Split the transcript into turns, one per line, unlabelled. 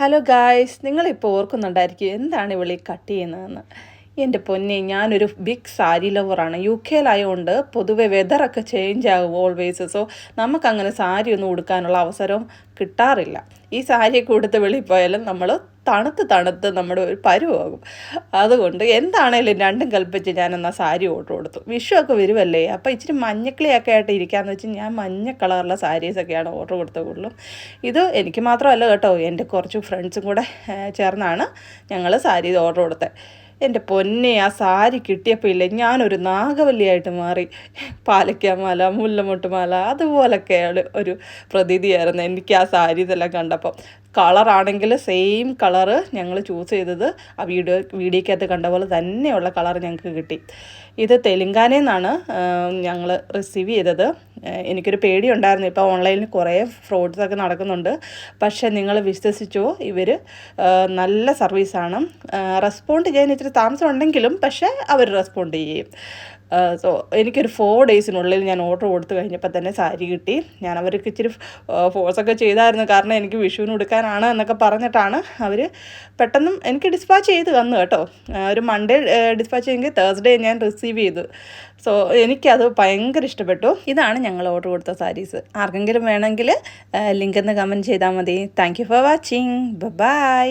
Hello guys, നിങ്ങളിപ്പോൾ ഓർക്കുന്നുണ്ടായിരിക്കും എന്താണ് ഇവളീ cut ചെയ്യുന്നതെന്ന്. എൻ്റെ പൊന്നെ, ഞാനൊരു ബിഗ് സാരി ലവറാണ്. UK-ലായതുകൊണ്ട് പൊതുവെ വെതറൊക്കെ ചേഞ്ച് ആകും ഓൾവേസ്. സോ നമുക്കങ്ങനെ സാരി ഒന്നും ഉടുക്കാനുള്ള അവസരം കിട്ടാറില്ല. ഈ സാരിയൊക്കെ ഉടുത്ത് വെളിയിൽ പോയാലും നമ്മൾ തണുത്ത് നമ്മുടെ ഒരു പരുവാകും. അതുകൊണ്ട് എന്താണേലും രണ്ടും കൽപ്പിച്ച് ഞാനെന്നാൽ സാരി ഓർഡർ കൊടുത്തു. വിഷുവൊക്കെ വരുമല്ലേ, അപ്പോൾ ഇച്ചിരി മഞ്ഞക്കിളിയൊക്കെ ആയിട്ട് ഇരിക്കാമെന്ന് വെച്ച് ഞാൻ മഞ്ഞ കളറുള്ള സാരീസൊക്കെയാണ് ഓർഡർ കൊടുത്തത് കൂടുതലും. ഇത് എനിക്ക് മാത്രമല്ല കേട്ടോ, എൻ്റെ കുറച്ച് ഫ്രണ്ട്സും കൂടെ ചേർന്നാണ് ഞങ്ങൾ സാരി ഓർഡർ കൊടുത്തത്. എൻ്റെ പൊന്നെ, ആ സാരി കിട്ടിയപ്പോൾ ഇല്ലേ, ഞാനൊരു നാഗവല്ലിയായിട്ട് മാറി. പാലക്കാമാല, മുല്ലമൊട്ടുമാല അതുപോലൊക്കെയാണ് ഒരു പ്രതീതിയായിരുന്നു എനിക്ക് ആ സാരി ഇതെല്ലാം കണ്ടപ്പോൾ. കളറാണെങ്കിൽ സെയിം കളറ് ഞങ്ങൾ ചൂസ് ചെയ്തത് ആ വീഡിയോക്കകത്ത് കണ്ട പോലെ തന്നെയുള്ള കളർ ഞങ്ങൾക്ക് കിട്ടി. ഇത് തെലുങ്കാനയിൽ നിന്നാണ് ഞങ്ങൾ റിസീവ് ചെയ്തത്. എനിക്കൊരു പേടിയുണ്ടായിരുന്നു, ഇപ്പോൾ ഓൺലൈനിൽ കുറേ ഫ്രോഡ്സൊക്കെ നടക്കുന്നുണ്ട്. പക്ഷേ നിങ്ങൾ വിശ്വസിച്ചോ, ഇവർ നല്ല സർവീസാണ്. റെസ്പോണ്ട് ചെയ്യാൻ ഇച്ചിരി താമസം ഉണ്ടെങ്കിലും പക്ഷേ അവർ റെസ്പോണ്ട് ചെയ്യും. സോ എനിക്കൊരു 4 ഡേയ്സിനുള്ളിൽ ഞാൻ ഓർഡർ കൊടുത്തു കഴിഞ്ഞപ്പോൾ തന്നെ സാരി കിട്ടി. ഞാൻ അവർക്ക് ഇച്ചിരി ഫോഴ്സൊക്കെ ചെയ്തായിരുന്നു, കാരണം എനിക്ക് വിഷുവിന് ഉടുക്കാനാണ് എന്നൊക്കെ പറഞ്ഞിട്ടാണ് അവർ പെട്ടെന്ന് എനിക്ക് ഡിസ്പാച്ച് ചെയ്ത് തന്നു കേട്ടോ. ഒരു മൺഡേ ഡിസ്പാച്ച് ചെയ്തെങ്കിൽ തേഴ്സ്ഡേ ഞാൻ റിസീവ് ചെയ്തു. സോ എനിക്കത് ഭയങ്കര ഇഷ്ടപ്പെട്ടു. ഇതാണ് ഞങ്ങൾ ഓർഡർ കൊടുത്ത സാരീസ്. ആർക്കെങ്കിലും വേണമെങ്കിൽ ലിങ്ക് ഒന്ന് കമൻറ്റ് ചെയ്താൽ മതി. Thank you for watching. By.